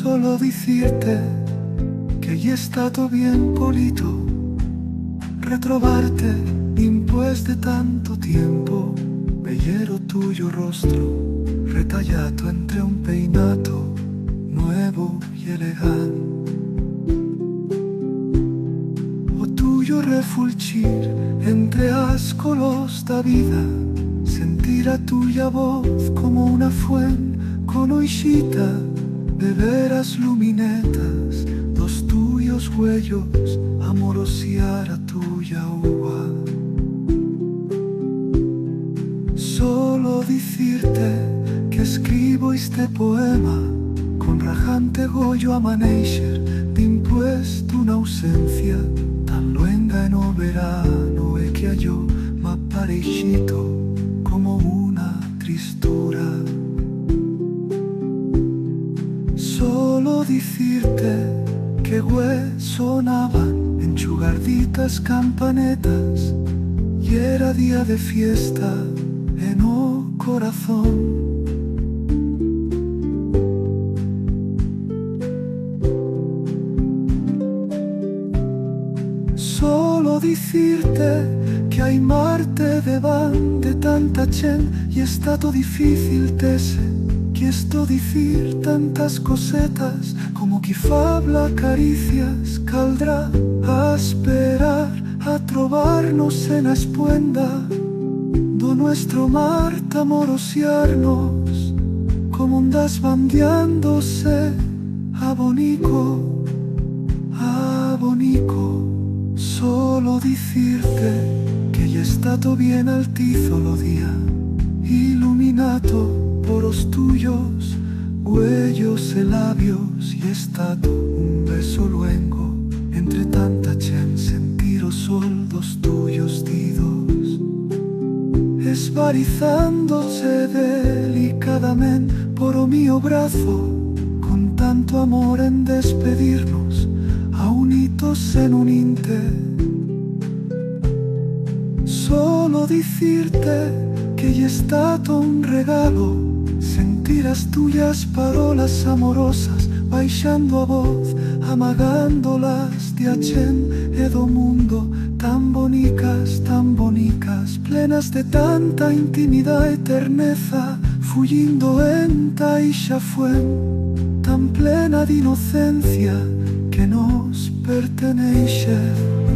solo decirte che gli è stato bien polito retrovarte después de tanto tiempo. Veía tuyo rostro retallato entre un peinato nuevo y elegante. O tuyo refulgir entre ascolos da vida, sentir a tuya voz como una fuente conoixita de veras luminetas, dos tuyos huellos amorosiar a tuya uva. Solo decirte que escribo este poema con rajante goyo amaneixer después de una ausencia tan luenga en o verano e que yo m'ha pareixito como una tristura. Solo decirte que sonaban enchugarditas campanetas y era día de fiesta en o corazón. Solo decirte que hay Marte deban de tanta chen y è stato difícil tese, quiero decir tantas cosetas como que fabla caricias caldrá a esperar a trobarnos en la espuenda do nuestro mar amorosiarnos como ondas bandeándose a bonico, a bonico. Solo decirte que ya está todo bien altizo lo día, iluminato por los tuyos huellos e labios y estato un beso luengo entre tanta chen sentir os soldos tuyos didos esbarizándose delicadamente por o mío brazo con tanto amor en despedirnos aunitos en un inte. Solo decirte que ya está todo un regalo sentir as tuyas parolas amorosas baixando a voz, amagándolas de achen e do mundo tan bonicas, plenas de tanta intimidad e terneza, fugindo en taixa fuen, tan plena de inocencia que nos pertenece.